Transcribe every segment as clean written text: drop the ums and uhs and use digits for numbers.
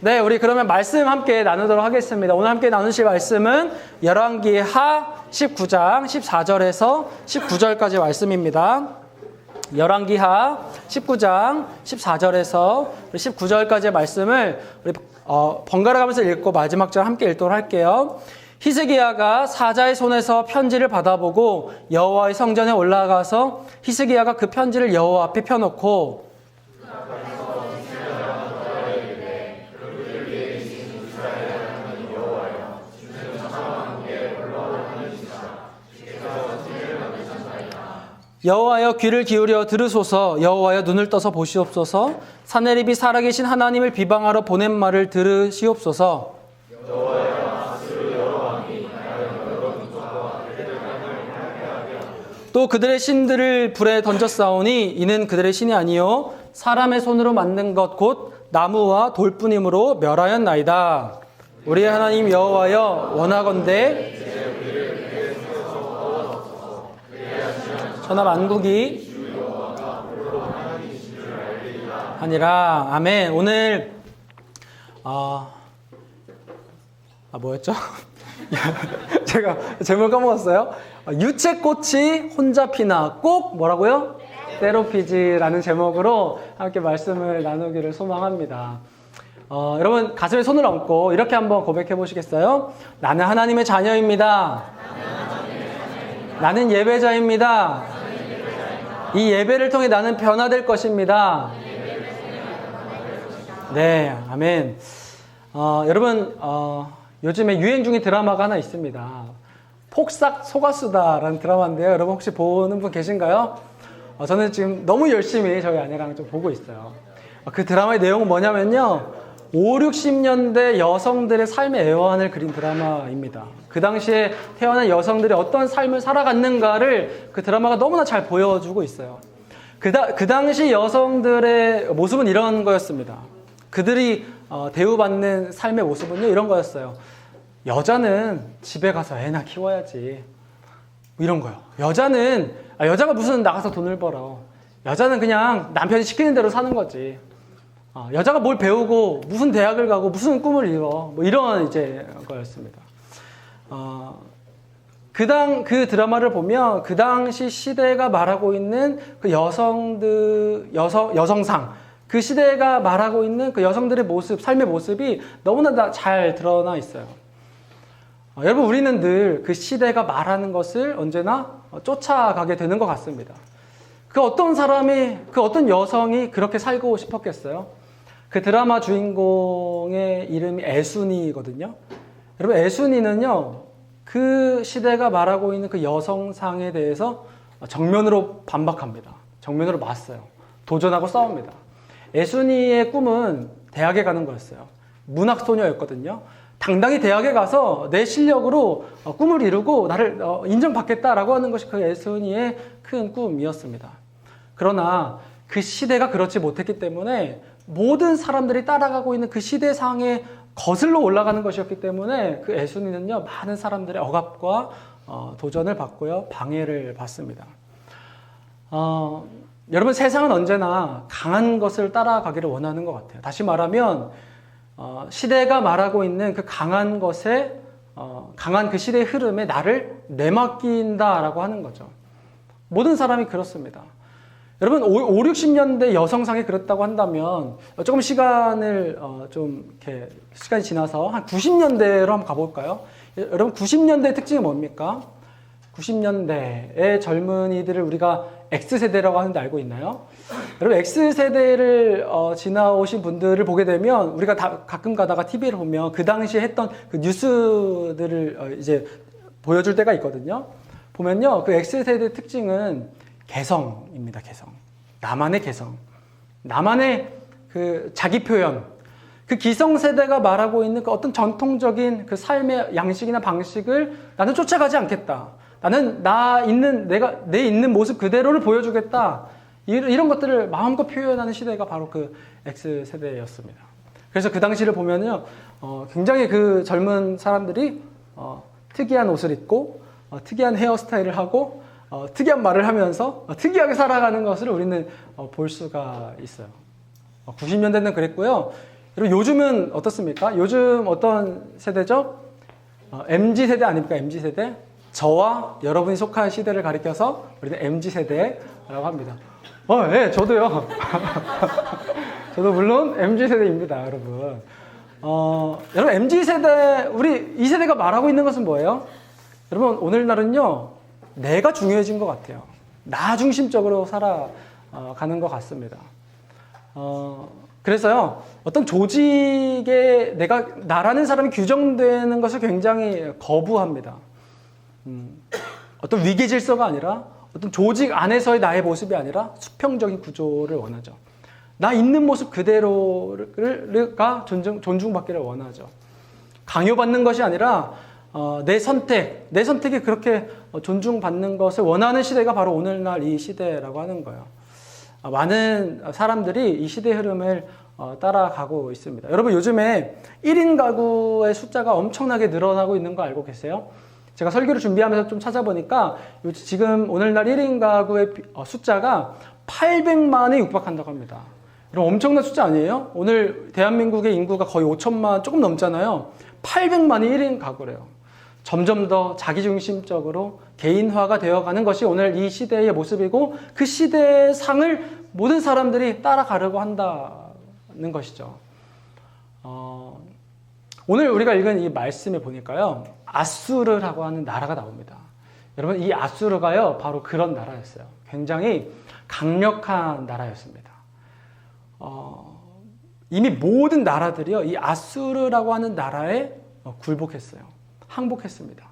네, 우리 그러면 말씀 함께 나누도록 하겠습니다. 오늘 함께 나누실 말씀은 열왕기하 19장 14절에서 19절까지 말씀입니다. 열왕기하 19장 14절에서 19절까지의 말씀을 우리 번갈아 가면서 읽고 마지막 절 함께 읽도록 할게요. 히스기야가 사자의 손에서 편지를 받아보고 여호와의 성전에 올라가서 히스기야가 그 편지를 여호와 앞에 펴놓고 여호와여 귀를 기울여 들으소서. 여호와여 눈을 떠서 보시옵소서. 사내립이 살아계신 하나님을 비방하러 보낸 말을 들으시옵소서. 또 그들의 신들을 불에 던졌사오니 이는 그들의 신이 아니요 사람의 손으로 만든 것 곧 나무와 돌뿐이므로 멸하였나이다. 우리의 하나님 여호와여 원하건대 전하 만국이 아니라. 아멘. 오늘 뭐였죠? 제가 제목 까먹었어요. 유채꽃이 혼자 피나 꼭 뭐라고요? 때로 피지라는 제목으로 함께 말씀을 나누기를 소망합니다. 여러분 가슴에 손을 얹고 이렇게 한번 고백해 보시겠어요? 나는 하나님의 자녀입니다. 나는 예배자입니다. 이 예배를 통해 나는 변화될 것입니다. 네, 아멘. 여러분 요즘에 유행 중인 드라마가 하나 있습니다. 폭삭 속았수다라는 드라마인데요. 여러분 혹시 보는 분 계신가요? 저는 지금 너무 열심히 저희 아내랑 좀 보고 있어요. 그 드라마의 내용은 뭐냐면요, 5, 60년대 여성들의 삶의 애환을 그린 드라마입니다. 그 당시에 태어난 여성들이 어떤 삶을 살아갔는가를 그 드라마가 너무나 잘 보여주고 있어요. 그 당시 여성들의 모습은 이런 거였습니다. 그들이 대우받는 삶의 모습은요, 이런 거였어요. 여자는 집에 가서 애나 키워야지. 이런 거요. 여자가 무슨 나가서 돈을 벌어. 여자는 그냥 남편이 시키는 대로 사는 거지. 여자가 뭘 배우고 무슨 대학을 가고 무슨 꿈을 이뤄. 뭐 이런 이제 거였습니다. 그 드라마를 보면 그 당시 시대가 말하고 있는 그 여성상, 그 시대가 말하고 있는 그 여성들의 모습, 삶의 모습이 너무나 잘 드러나 있어요. 여러분, 우리는 늘 그 시대가 말하는 것을 언제나 쫓아가게 되는 것 같습니다. 그 어떤 여성이 그렇게 살고 싶었겠어요? 그 드라마 주인공의 이름이 애순이거든요. 여러분, 애순이는요, 그 시대가 말하고 있는 그 여성상에 대해서 정면으로 반박합니다. 정면으로 맞서요. 도전하고 싸웁니다. 애순이의 꿈은 대학에 가는 거였어요. 문학소녀였거든요. 당당히 대학에 가서 내 실력으로 꿈을 이루고 나를 인정받겠다라고 하는 것이 그 애순이의 큰 꿈이었습니다. 그러나 그 시대가 그렇지 못했기 때문에 모든 사람들이 따라가고 있는 그 시대상에 거슬러 올라가는 것이었기 때문에 그 애순이는요, 많은 사람들의 억압과 도전을 받고요, 방해를 받습니다. 여러분, 세상은 언제나 강한 것을 따라가기를 원하는 것 같아요. 다시 말하면 시대가 말하고 있는 그 강한 것에 강한 그 시대의 흐름에 나를 내맡긴다라고 하는 거죠. 모든 사람이 그렇습니다. 여러분, 5, 60년대 여성상이 그렇다고 한다면 조금 시간이 지나서 한 90년대로 한번 가볼까요? 여러분, 90년대의 특징이 뭡니까? 90년대의 젊은이들을 우리가 X세대라고 하는데 알고 있나요? 여러분, X세대를 지나오신 분들을 보게 되면 우리가 가끔 가다가 TV를 보면 그 당시에 했던 그 뉴스들을 이제 보여줄 때가 있거든요. 보면요, 그 X세대의 특징은 개성입니다. 개성. 나만의 개성. 나만의 그 자기 표현. 그 기성세대가 말하고 있는 그 어떤 전통적인 그 삶의 양식이나 방식을 나는 쫓아가지 않겠다. 나는 내 있는 모습 그대로를 보여주겠다. 이런 것들을 마음껏 표현하는 시대가 바로 그 X세대였습니다. 그래서 그 당시를 보면요, 굉장히 그 젊은 사람들이 특이한 옷을 입고 특이한 헤어스타일을 하고 특이한 말을 하면서 특이하게 살아가는 것을 우리는 볼 수가 있어요. 90년대는 그랬고요. 여러분 요즘은 어떻습니까? 요즘 어떤 세대죠? MZ세대 아닙니까? MZ세대? 저와 여러분이 속한 시대를 가리켜서 우리는 MZ세대라고 합니다. 예, 저도요. 저도 물론 MZ세대입니다, 여러분. 여러분, MZ세대, 우리 이 세대가 말하고 있는 것은 뭐예요? 여러분, 오늘날은요, 내가 중요해진 것 같아요. 나 중심적으로 살아가는 것 같습니다. 그래서요, 어떤 조직에 나라는 사람이 규정되는 것을 굉장히 거부합니다. 어떤 위계 질서가 아니라 어떤 조직 안에서의 나의 모습이 아니라 수평적인 구조를 원하죠. 나 있는 모습 그대로가 존중받기를 원하죠. 강요받는 것이 아니라 내 선택이 그렇게 존중받는 것을 원하는 시대가 바로 오늘날 이 시대라고 하는 거예요. 많은 사람들이 이 시대의 흐름을 따라가고 있습니다. 여러분 요즘에 1인 가구의 숫자가 엄청나게 늘어나고 있는 거 알고 계세요? 제가 설교를 준비하면서 좀 찾아보니까 지금 오늘날 1인 가구의 숫자가 800만에 육박한다고 합니다. 여러분 엄청난 숫자 아니에요? 오늘 대한민국의 인구가 거의 5천만 조금 넘잖아요. 800만이 1인 가구래요. 점점 더 자기중심적으로 개인화가 되어가는 것이 오늘 이 시대의 모습이고 그 시대의 상을 모든 사람들이 따라가려고 한다는 것이죠. 오늘 우리가 읽은 이 말씀에 보니까요. 아수르라고 하는 나라가 나옵니다. 여러분 이 아수르가요. 바로 그런 나라였어요. 굉장히 강력한 나라였습니다. 이미 모든 나라들이요. 이 아수르라고 하는 나라에 굴복했어요. 항복했습니다.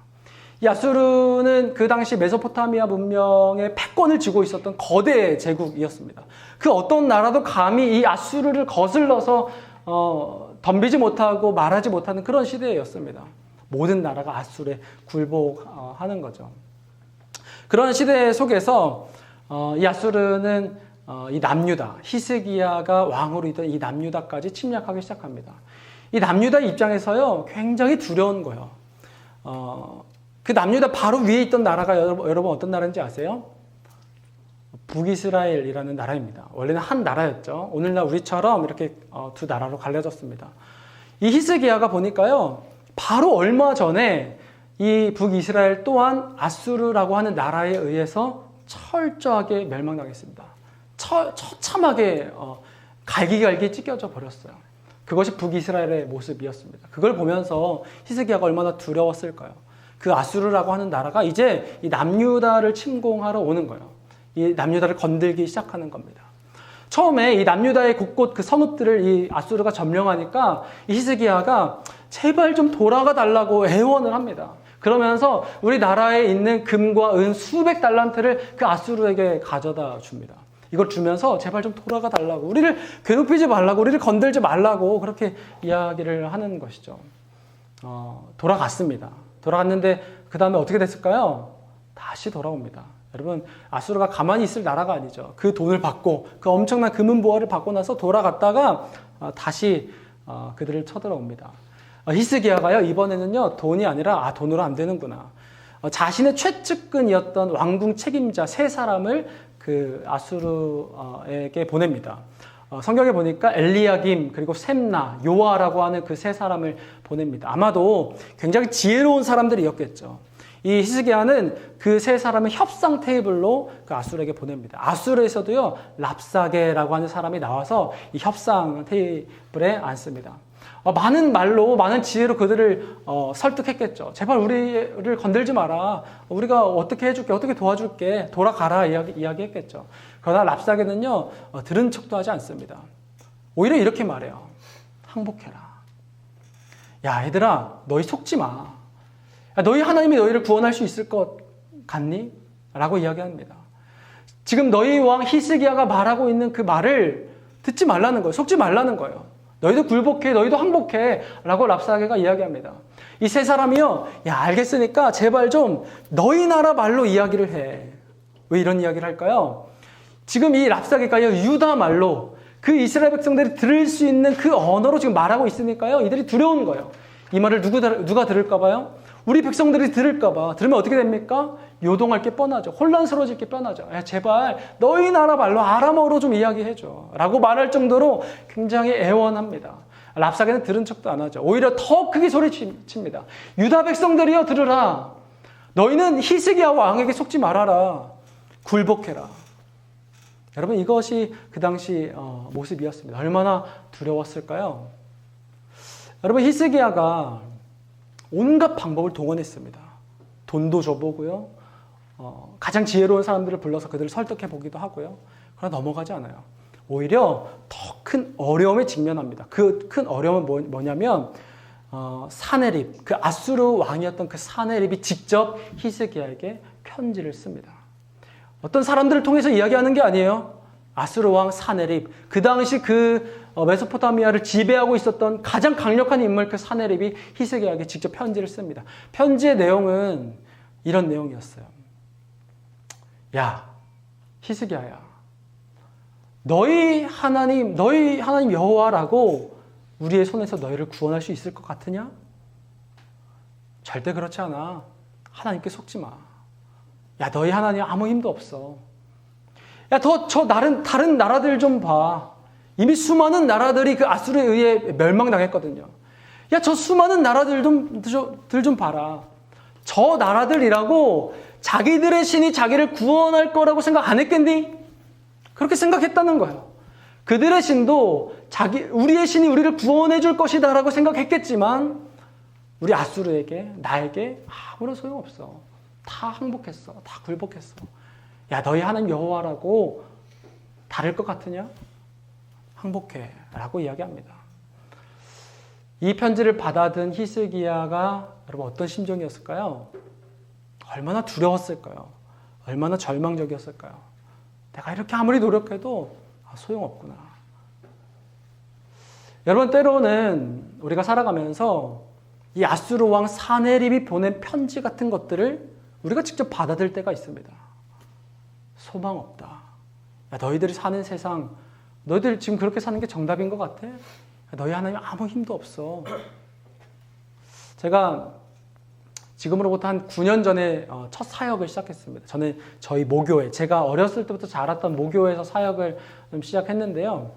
이 아수르는 그 당시 메소포타미아 문명의 패권을 쥐고 있었던 거대 제국이었습니다. 그 어떤 나라도 감히 이 아수르를 거슬러서 덤비지 못하고 말하지 못하는 그런 시대였습니다. 모든 나라가 아수르에 굴복하는 거죠. 그런 시대 속에서 이 아수르는 이 남유다, 히스기야가 왕으로 있던 이 남유다까지 침략하기 시작합니다. 이 남유다의 입장에서요, 굉장히 두려운 거예요. 그 남유다 바로 위에 있던 나라가 여러분 어떤 나라인지 아세요? 북이스라엘이라는 나라입니다. 원래는 한 나라였죠. 오늘날 우리처럼 이렇게 두 나라로 갈려졌습니다. 이 히스기야가 보니까요, 바로 얼마 전에 이 북이스라엘 또한 아수르라고 하는 나라에 의해서 철저하게 멸망당했습니다. 처참하게 갈기갈기 찢겨져 버렸어요. 그것이 북이스라엘의 모습이었습니다. 그걸 보면서 히스기야가 얼마나 두려웠을까요? 그 아수르라고 하는 나라가 이제 이 남유다를 침공하러 오는 거예요. 이 남유다를 건들기 시작하는 겁니다. 처음에 이 남유다의 곳곳 그 성읍들을 이 아수르가 점령하니까 이 히스기야가 제발 좀 돌아가 달라고 애원을 합니다. 그러면서 우리나라에 있는 금과 은 수백 달란트를 그 아수르에게 가져다 줍니다. 이걸 주면서 제발 좀 돌아가 달라고, 우리를 괴롭히지 말라고, 우리를 건들지 말라고 그렇게 이야기를 하는 것이죠. 돌아갔습니다. 돌아갔는데 그 다음에 어떻게 됐을까요? 다시 돌아옵니다. 여러분 아수르가 가만히 있을 나라가 아니죠. 그 돈을 받고 그 엄청난 금은보화를 받고 나서 돌아갔다가 다시 그들을 쳐들어옵니다. 히스기야가요 이번에는요 돈이 아니라 돈으로 안 되는구나. 자신의 최측근이었던 왕궁 책임자 세 사람을 그 아수르에게 보냅니다. 성경에 보니까 엘리야김 그리고 셈나 요아라고 하는 그 세 사람을 보냅니다. 아마도 굉장히 지혜로운 사람들이었겠죠. 이 히스기야는 그 세 사람을 협상 테이블로 그 아수르에게 보냅니다. 아수르에서도요 랍사게라고 하는 사람이 나와서 이 협상 테이블에 앉습니다. 많은 말로 많은 지혜로 그들을 설득했겠죠. 제발 우리를 건들지 마라. 우리가 어떻게 해줄게, 어떻게 도와줄게, 돌아가라 이야기했겠죠. 그러나 랍사게는요 들은 척도 하지 않습니다. 오히려 이렇게 말해요. 항복해라. 야 얘들아 너희 속지 마. 야, 너희 하나님이 너희를 구원할 수 있을 것 같니? 라고 이야기합니다. 지금 너희 왕 히스기야가 말하고 있는 그 말을 듣지 말라는 거예요. 속지 말라는 거예요. 너희도 굴복해, 너희도 항복해 라고 랍사게가 이야기합니다. 이 세 사람이요, 야 알겠으니까 제발 좀 너희 나라 말로 이야기를 해. 왜 이런 이야기를 할까요? 지금 이 랍사게가요 유다 말로 그 이스라엘 백성들이 들을 수 있는 그 언어로 지금 말하고 있으니까요 이들이 두려운 거예요. 이 말을 누가 들을까 봐요? 우리 백성들이 들을까 봐. 들으면 어떻게 됩니까? 요동할 게 뻔하죠. 혼란스러워질 게 뻔하죠. 야, 제발 너희 나라 말로 아람어로 좀 이야기해줘 라고 말할 정도로 굉장히 애원합니다. 랍사게는 들은 척도 안 하죠. 오히려 더 크게 소리칩니다. 유다 백성들이여 들으라. 너희는 히스기야 왕에게 속지 말아라. 굴복해라. 여러분 이것이 그 당시 모습이었습니다. 얼마나 두려웠을까요? 여러분 히스기야가 온갖 방법을 동원했습니다. 돈도 줘보고요. 가장 지혜로운 사람들을 불러서 그들을 설득해 보기도 하고요. 그러나 넘어가지 않아요. 오히려 더 큰 어려움에 직면합니다. 그 큰 어려움은 뭐냐면 사네립, 그 아수르 왕이었던 그 사네립이 직접 히스기야에게 편지를 씁니다. 어떤 사람들을 통해서 이야기하는 게 아니에요. 아수르 왕 사네립, 그 당시 그 메소포타미아를 지배하고 있었던 가장 강력한 인물 그 사네립이 히스기야에게 직접 편지를 씁니다. 편지의 내용은 이런 내용이었어요. 야, 히스기야야, 너희 하나님 여호와라고 우리의 손에서 너희를 구원할 수 있을 것 같으냐? 절대 그렇지 않아. 하나님께 속지 마. 야, 너희 하나님 아무 힘도 없어. 야, 다른 나라들 좀 봐. 이미 수많은 나라들이 그 아수르에 의해 멸망당했거든요. 야, 저 수많은 나라들 좀 봐라. 저 나라들이라고 자기들의 신이 자기를 구원할 거라고 생각 안 했겠니? 그렇게 생각했다는 거예요. 그들의 신도 우리의 신이 우리를 구원해 줄 것이다 라고 생각했겠지만 우리 아수르에게, 나에게 아무런 소용없어. 다 항복했어. 다 굴복했어. 야, 너희 하나님 여호와라고 다를 것 같으냐? 항복해 라고 이야기합니다. 이 편지를 받아든 히스기야가 여러분 어떤 심정이었을까요? 얼마나 두려웠을까요? 얼마나 절망적이었을까요? 내가 이렇게 아무리 노력해도 소용없구나. 여러분 때로는 우리가 살아가면서 이 아수르 왕 사네립이 보낸 편지 같은 것들을 우리가 직접 받아들 때가 있습니다. 소망 없다. 야, 너희들이 사는 세상, 너희들 지금 그렇게 사는 게 정답인 것 같아? 야, 너희 하나님 아무 힘도 없어. 제가 지금으로부터 한 9년 전에 첫 사역을 시작했습니다. 저는 저희 모교회, 제가 어렸을 때부터 자랐던 모교회에서 사역을 좀 시작했는데요.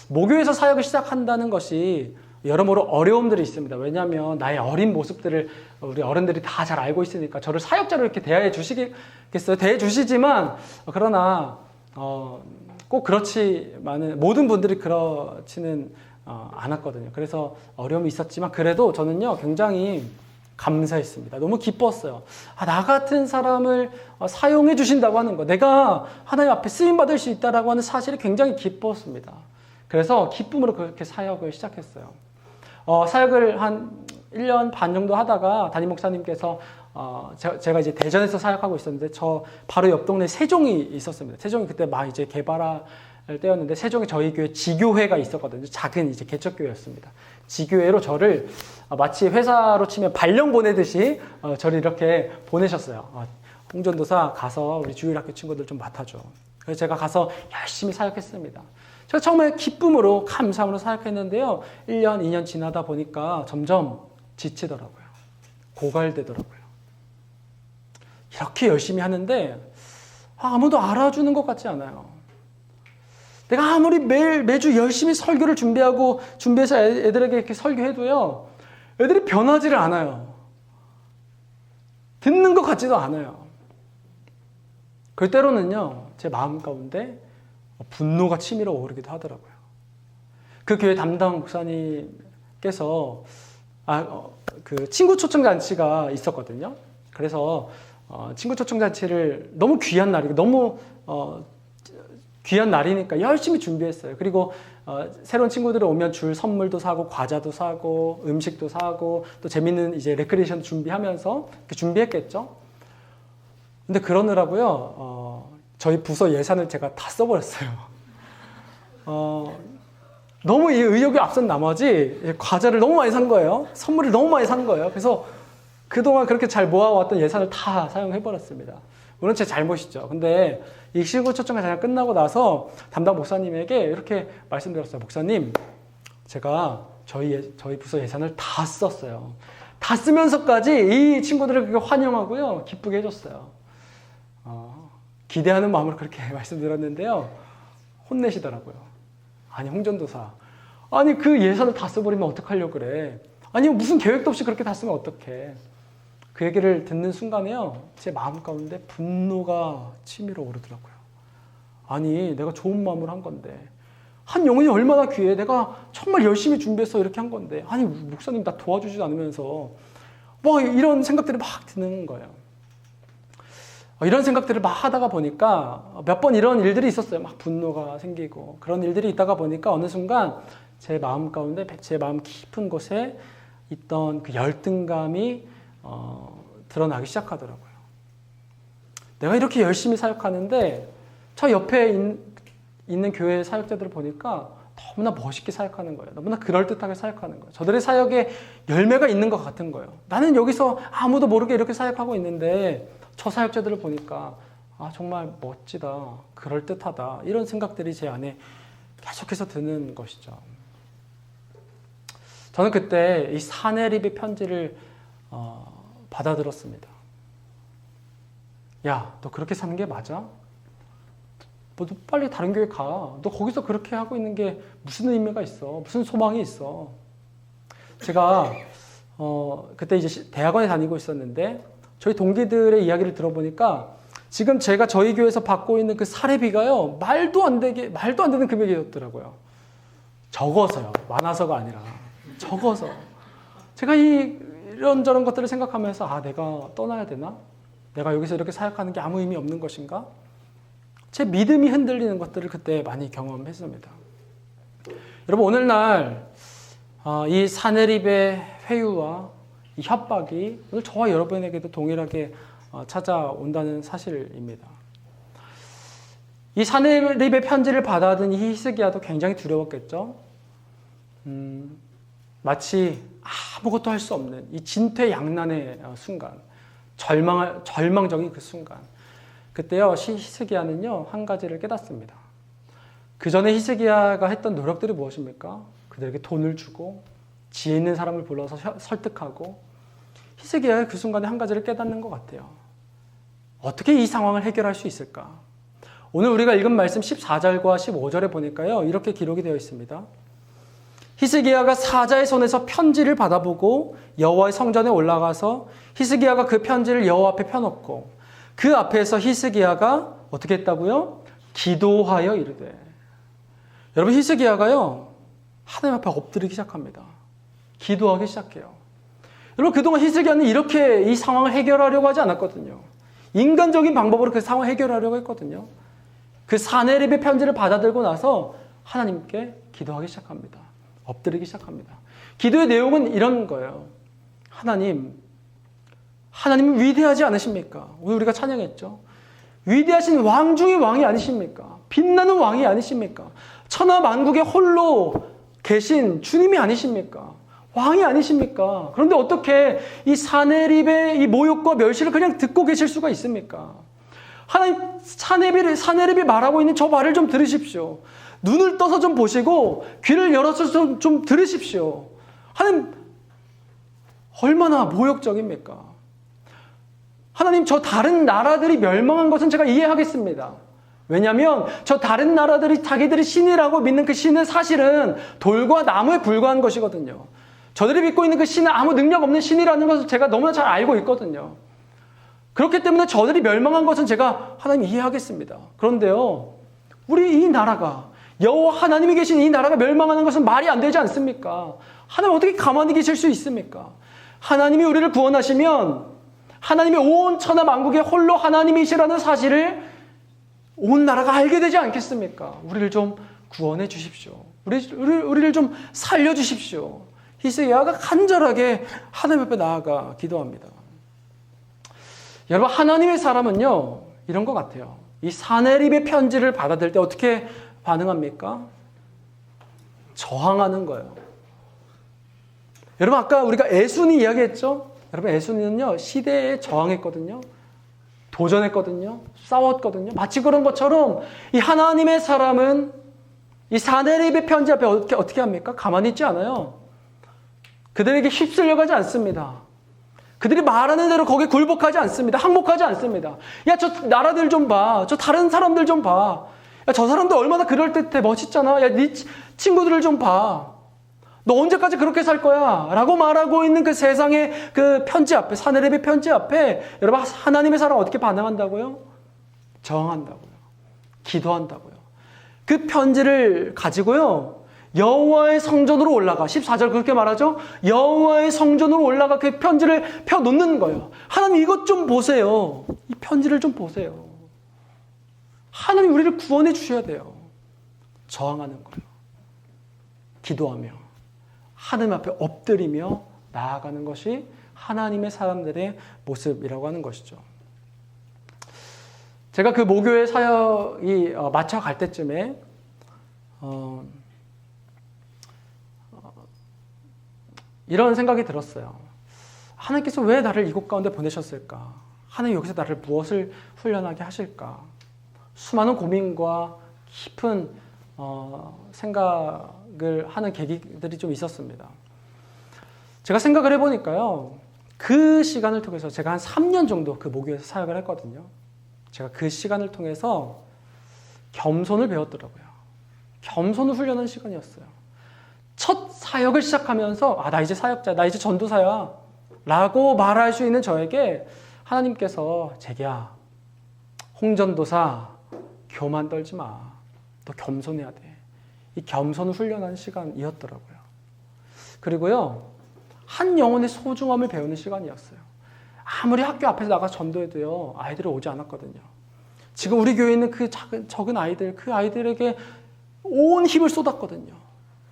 모교회에서 사역을 시작한다는 것이 여러모로 어려움들이 있습니다. 왜냐하면 나의 어린 모습들을 우리 어른들이 다 잘 알고 있으니까 저를 사역자로 이렇게 대해 주시겠어요? 대해 주시지만 그러나 꼭 그렇지만은 모든 분들이 그렇지는 않았거든요. 그래서 어려움이 있었지만 그래도 저는요 굉장히 감사했습니다. 너무 기뻤어요. 나 같은 사람을 사용해 주신다고 하는 거, 내가 하나님 앞에 쓰임받을 수 있다라고 하는 사실이 굉장히 기뻤습니다. 그래서 기쁨으로 그렇게 사역을 시작했어요. 사역을 한 1년 반 정도 하다가 담임 목사님께서 제가 이제 대전에서 사역하고 있었는데 저 바로 옆 동네에 세종이 있었습니다. 세종이 그때 막 이제 개발할 때였는데 세종에 저희 교회 지교회가 있었거든요. 작은 이제 개척교회였습니다. 지교회로 저를 마치 회사로 치면 발령 보내듯이 저를 이렇게 보내셨어요. 홍전도사 가서 우리 주일학교 친구들 좀 맡아줘. 그래서 제가 가서 열심히 사역했습니다. 제가 처음에 기쁨으로 감사함으로 사역했는데요. 1년, 2년 지나다 보니까 점점 지치더라고요. 고갈되더라고요. 이렇게 열심히 하는데 아무도 알아주는 것 같지 않아요. 내가 아무리 매주 열심히 설교를 준비해서 애들에게 이렇게 설교해도요. 애들이 변하지를 않아요. 듣는 것 같지도 않아요. 그 때로는요. 제 마음 가운데 분노가 치밀어 오르기도 하더라고요. 그 교회 담당 목사님께서 그 친구 초청 잔치가 있었거든요. 그래서 친구 초청 잔치를 너무 귀한 날이고 너무 귀한 날이니까 열심히 준비했어요. 그리고 새로운 친구들이 오면 줄 선물도 사고 과자도 사고 음식도 사고 또 재밌는 이제 레크리에이션 준비하면서 이렇게 준비했겠죠. 근데 그러느라고요. 저희 부서 예산을 제가 다 써버렸어요. 너무 이 의욕이 앞선 나머지 과자를 너무 많이 산 거예요. 선물을 너무 많이 산 거예요. 그래서 그동안 그렇게 잘 모아왔던 예산을 다 사용해버렸습니다. 물론 제 잘못이죠. 근데 이 친구 초청회 잘 끝나고 나서 담당 목사님에게 이렇게 말씀드렸어요. 목사님, 제가 저희 부서 예산을 다 썼어요. 다 쓰면서까지 이 친구들을 그렇게 환영하고요. 기쁘게 해줬어요. 기대하는 마음으로 그렇게 말씀드렸는데요. 혼내시더라고요. 아니 홍전도사, 아니 그 예산을 다 써버리면 어떡하려고 그래. 아니 무슨 계획도 없이 그렇게 다 쓰면 어떡해. 그 얘기를 듣는 순간에요. 제 마음 가운데 분노가 치밀어 오르더라고요. 아니 내가 좋은 마음으로 한 건데 한 영혼이 얼마나 귀해. 내가 정말 열심히 준비해서 이렇게 한 건데 아니 목사님 나 도와주지도 않으면서 뭐 이런 생각들이 막 드는 거예요. 이런 생각들을 막 하다가 보니까 몇 번 이런 일들이 있었어요. 막 분노가 생기고 그런 일들이 있다가 보니까 어느 순간 제 마음 가운데 제 마음 깊은 곳에 있던 그 열등감이 드러나기 시작하더라고요. 내가 이렇게 열심히 사역하는데 저 옆에 있는 교회 사역자들을 보니까 너무나 멋있게 사역하는 거예요. 너무나 그럴듯하게 사역하는 거예요. 저들의 사역에 열매가 있는 것 같은 거예요. 나는 여기서 아무도 모르게 이렇게 사역하고 있는데 저 사역자들을 보니까 아 정말 멋지다, 그럴듯하다 이런 생각들이 제 안에 계속해서 드는 것이죠. 저는 그때 이 사내립의 편지를 받아들었습니다. 야, 너 그렇게 사는 게 맞아? 너 빨리 다른 교회 가. 너 거기서 그렇게 하고 있는 게 무슨 의미가 있어? 무슨 소망이 있어? 제가 그때 이제 대학원에 다니고 있었는데 저희 동기들의 이야기를 들어보니까 지금 제가 저희 교회에서 받고 있는 그 사례비가요 말도 안 되는 금액이었더라고요. 적어서요. 많아서가 아니라 적어서. 제가 이런저런 것들을 생각하면서 아 내가 떠나야 되나? 내가 여기서 이렇게 사역하는 게 아무 의미 없는 것인가? 제 믿음이 흔들리는 것들을 그때 많이 경험했습니다. 여러분 오늘날 이 사내립의 회유와 이 협박이 오늘 저와 여러분에게도 동일하게 찾아온다는 사실입니다. 이 사내립의 편지를 받아든 이 히스기야도 굉장히 두려웠겠죠. 마치 아무것도 할 수 없는 이 진퇴양난의 순간, 절망적인 그 순간. 그때요 히스기야는요 한 가지를 깨닫습니다. 그 전에 히스기야가 했던 노력들이 무엇입니까? 그들에게 돈을 주고 지혜 있는 사람을 불러서 설득하고 히스기야가 그 순간에 한 가지를 깨닫는 것 같아요. 어떻게 이 상황을 해결할 수 있을까? 오늘 우리가 읽은 말씀 14절과 15절에 보니까요 이렇게 기록이 되어 있습니다. 히스기야가 사자의 손에서 편지를 받아보고 여호와의 성전에 올라가서 히스기야가 그 편지를 여호와 앞에 펴놓고 그 앞에서 히스기야가 어떻게 했다고요? 기도하여 이르되. 여러분 히스기야가요 하나님 앞에 엎드리기 시작합니다. 기도하기 시작해요. 여러분 그동안 히스기야는 이렇게 이 상황을 해결하려고 하지 않았거든요. 인간적인 방법으로 그 상황을 해결하려고 했거든요. 그 사내립의 편지를 받아들고 나서 하나님께 기도하기 시작합니다. 엎드리기 시작합니다. 기도의 내용은 이런 거예요. 하나님은 위대하지 않으십니까? 오늘 우리가 찬양했죠. 위대하신 왕 중의 왕이 아니십니까? 빛나는 왕이 아니십니까? 천하 만국에 홀로 계신 주님이 아니십니까? 왕이 아니십니까? 그런데 어떻게 이 사내립의 이 모욕과 멸시를 그냥 듣고 계실 수가 있습니까? 하나님, 사내립이 말하고 있는 저 말을 좀 들으십시오. 눈을 떠서 좀 보시고 귀를 열어서 좀 들으십시오. 하나님, 얼마나 모욕적입니까? 하나님, 저 다른 나라들이 멸망한 것은 제가 이해하겠습니다. 왜냐하면 저 다른 나라들이 자기들이 신이라고 믿는 그 신은 사실은 돌과 나무에 불과한 것이거든요. 저들이 믿고 있는 그 신은 아무 능력 없는 신이라는 것을 제가 너무나 잘 알고 있거든요. 그렇기 때문에 저들이 멸망한 것은 제가 하나님 이해하겠습니다. 그런데요, 우리 이 나라가 여호와 하나님이 계신 이 나라가 멸망하는 것은 말이 안 되지 않습니까? 하나님 어떻게 가만히 계실 수 있습니까? 하나님이 우리를 구원하시면 하나님이 온 천하 만국에 홀로 하나님이시라는 사실을 온 나라가 알게 되지 않겠습니까? 우리를 좀 구원해 주십시오. 우리를 좀 살려 주십시오. 히스기야가 간절하게 하나님 앞에 나아가 기도합니다. 여러분 하나님의 사람은요 이런 것 같아요. 이 사내립의 편지를 받아들일 때 어떻게 반응합니까? 저항하는 거예요. 여러분 아까 우리가 에순이 이야기했죠? 여러분 에순이는요 시대에 저항했거든요. 도전했거든요. 싸웠거든요. 마치 그런 것처럼 이 하나님의 사람은 이 사내립의 편지 앞에 어떻게 합니까? 가만히 있지 않아요. 그들에게 휩쓸려가지 않습니다. 그들이 말하는 대로 거기에 굴복하지 않습니다. 항복하지 않습니다. 야, 저 나라들 좀 봐. 저 다른 사람들 좀 봐. 야, 저 사람들 얼마나 그럴듯해. 멋있잖아. 야, 네 친구들을 좀 봐. 너 언제까지 그렇게 살 거야? 라고 말하고 있는 그 세상의 그 편지 앞에, 사내립의 편지 앞에 여러분 하나님의 사람 어떻게 반응한다고요? 저항한다고요. 기도한다고요. 그 편지를 가지고요. 여호와의 성전으로 올라가. 14절 그렇게 말하죠. 여호와의 성전으로 올라가 그 편지를 펴놓는 거예요. 하나님 이것 좀 보세요. 이 편지를 좀 보세요. 하나님 우리를 구원해 주셔야 돼요. 저항하는 거예요. 기도하며 하나님 앞에 엎드리며 나아가는 것이 하나님의 사람들의 모습이라고 하는 것이죠. 제가 그 모교회 사역이 마쳐갈 때쯤에 이런 생각이 들었어요. 하나님께서 왜 나를 이곳 가운데 보내셨을까? 하나님 여기서 나를 무엇을 훈련하게 하실까? 수많은 고민과 깊은 생각을 하는 계기들이 좀 있었습니다. 제가 생각을 해보니까요. 그 시간을 통해서 제가 한 3년 정도 그 모교에서 사역을 했거든요. 제가 그 시간을 통해서 겸손을 배웠더라고요. 겸손을 훈련하는 시간이었어요. 첫 사역을 시작하면서 나 이제 사역자야, 나 이제 전도사야 라고 말할 수 있는 저에게 하나님께서 제기야, 홍전도사 교만 떨지 마. 너 겸손해야 돼. 이 겸손을 훈련하는 시간이었더라고요. 그리고요, 한 영혼의 소중함을 배우는 시간이었어요. 아무리 학교 앞에서 나가 전도해도요, 아이들이 오지 않았거든요. 지금 우리 교회에 있는 그 적은 아이들, 그 아이들에게 온 힘을 쏟았거든요.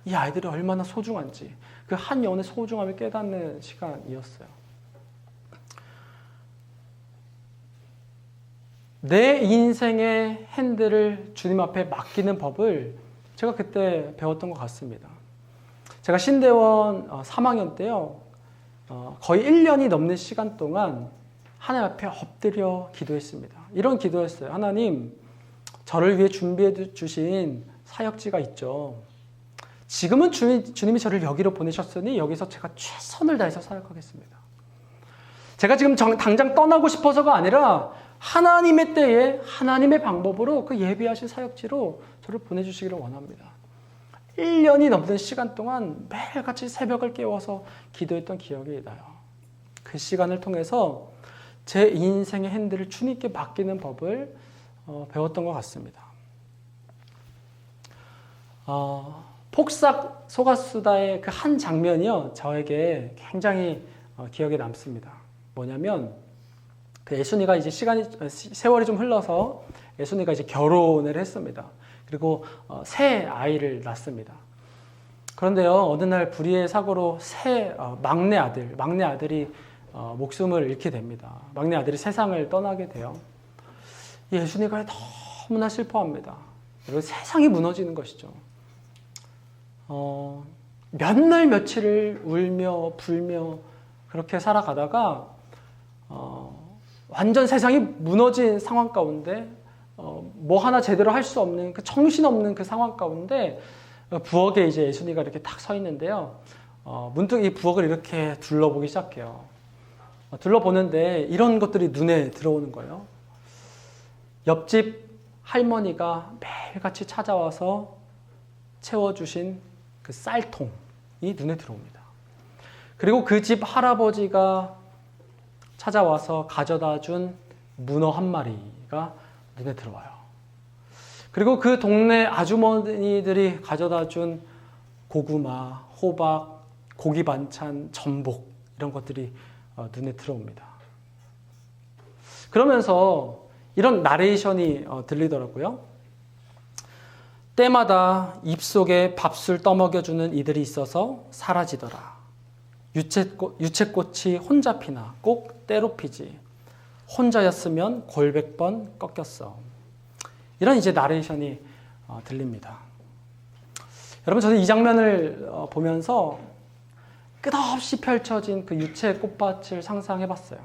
이 아이들이 얼마나 소중한지, 그 한 영혼의 소중함을 깨닫는 시간이었어요. 내 인생의 핸들을 주님 앞에 맡기는 법을 제가 그때 배웠던 것 같습니다. 제가 신대원 3학년 때요, 거의 1년이 넘는 시간 동안 하나님 앞에 엎드려 기도했습니다. 이런 기도였어요. 하나님, 저를 위해 준비해 주신 사역지가 있죠. 지금은 주님이 저를 여기로 보내셨으니 여기서 제가 최선을 다해서 사역하겠습니다. 제가 지금 당장 떠나고 싶어서가 아니라 하나님의 때에 하나님의 방법으로 그 예비하신 사역지로 저를 보내주시기를 원합니다. 1년이 넘는 시간 동안 매일같이 새벽을 깨워서 기도했던 기억이 나요. 그 시간을 통해서 제 인생의 핸들을 주님께 맡기는 법을 배웠던 것 같습니다. 폭삭 소가수다의 그 한 장면이요, 저에게 굉장히 기억에 남습니다. 뭐냐면 그 예순이가 이제 세월이 좀 흘러서 예순이가 이제 결혼을 했습니다. 그리고 새 아이를 낳습니다. 그런데요, 어느 날 불의의 사고로 막내 아들이 목숨을 잃게 됩니다. 막내 아들이 세상을 떠나게 돼요. 예순이가 너무나 슬퍼합니다. 그리고 세상이 무너지는 것이죠. 몇 날 며칠을 울며 불며 그렇게 살아가다가 완전 세상이 무너진 상황 가운데 뭐 하나 제대로 할 수 없는 그 정신없는 그 상황 가운데 부엌에 이제 예순이가 이렇게 딱 서 있는데요. 문득 이 부엌을 이렇게 둘러보기 시작해요. 둘러보는데 이런 것들이 눈에 들어오는 거예요. 옆집 할머니가 매일같이 찾아와서 채워주신 그 쌀통이 눈에 들어옵니다. 그리고 그 집 할아버지가 찾아와서 가져다 준 문어 한 마리가 눈에 들어와요. 그리고 그 동네 아주머니들이 가져다 준 고구마, 호박, 고기 반찬, 전복 이런 것들이 눈에 들어옵니다. 그러면서 이런 나레이션이 들리더라고요. 때마다 입속에 밥술 떠먹여주는 이들이 있어서 사라지더라. 유채꽃이 혼자 피나 꼭 때로 피지. 혼자였으면 골백번 꺾였어. 이런 이제 나레이션이 들립니다. 여러분, 저는 이 장면을 보면서 끝없이 펼쳐진 그 유채 꽃밭을 상상해 봤어요.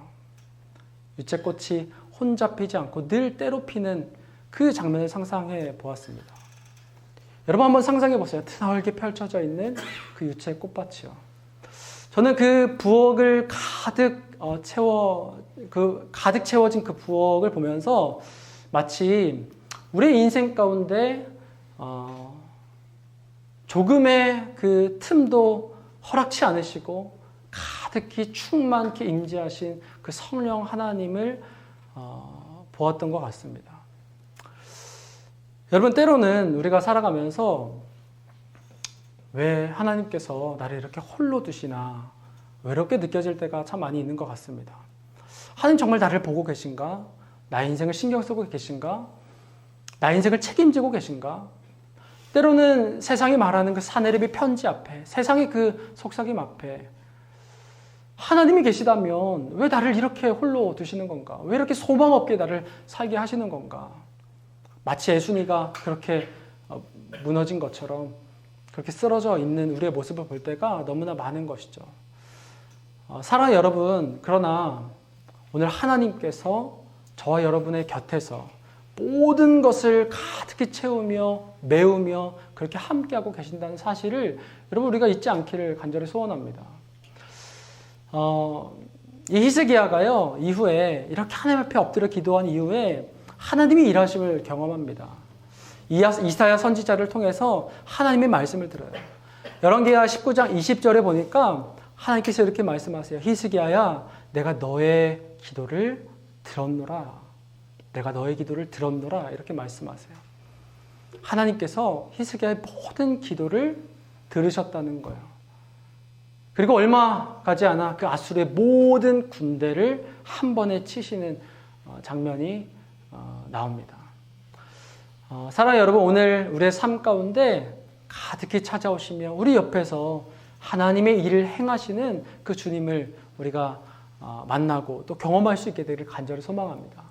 유채꽃이 혼자 피지 않고 늘 때로 피는 그 장면을 상상해 보았습니다. 여러분 한번 상상해 보세요. 드넓게 펼쳐져 있는 그 유채 꽃밭이요. 저는 그 부엌을 가득 채워진 그 부엌을 보면서 마치 우리의 인생 가운데 조금의 그 틈도 허락치 않으시고 가득히 충만케 임재하신 그 성령 하나님을 보았던 것 같습니다. 여러분, 때로는 우리가 살아가면서 왜 하나님께서 나를 이렇게 홀로 두시나 외롭게 느껴질 때가 참 많이 있는 것 같습니다. 하나님 정말 나를 보고 계신가? 나의 인생을 신경 쓰고 계신가? 나의 인생을 책임지고 계신가? 때로는 세상이 말하는 그 사내립의 편지 앞에, 세상의 그 속삭임 앞에 하나님이 계시다면 왜 나를 이렇게 홀로 두시는 건가? 왜 이렇게 소망 없게 나를 살게 하시는 건가? 마치 애순이가 그렇게 무너진 것처럼 그렇게 쓰러져 있는 우리의 모습을 볼 때가 너무나 많은 것이죠. 사랑하는 여러분, 그러나 오늘 하나님께서 저와 여러분의 곁에서 모든 것을 가득히 채우며 메우며 그렇게 함께하고 계신다는 사실을 여러분 우리가 잊지 않기를 간절히 소원합니다. 이 히스기야가요, 이후에 이렇게 하나님 앞에 엎드려 기도한 이후에 하나님이 일하심을 경험합니다. 이사야 선지자를 통해서 하나님의 말씀을 들어요. 열왕기하 19장 20절에 보니까 하나님께서 이렇게 말씀하세요. 히스기야야, 내가 너의 기도를 들었노라. 내가 너의 기도를 들었노라. 이렇게 말씀하세요. 하나님께서 히스기야의 모든 기도를 들으셨다는 거예요. 그리고 얼마 가지 않아 그 아수르의 모든 군대를 한 번에 치시는 장면이 나옵니다. 사랑하는 여러분, 오늘 우리의 삶 가운데 가득히 찾아오시며 우리 옆에서 하나님의 일을 행하시는 그 주님을 우리가 만나고 또 경험할 수 있게 되기를 간절히 소망합니다.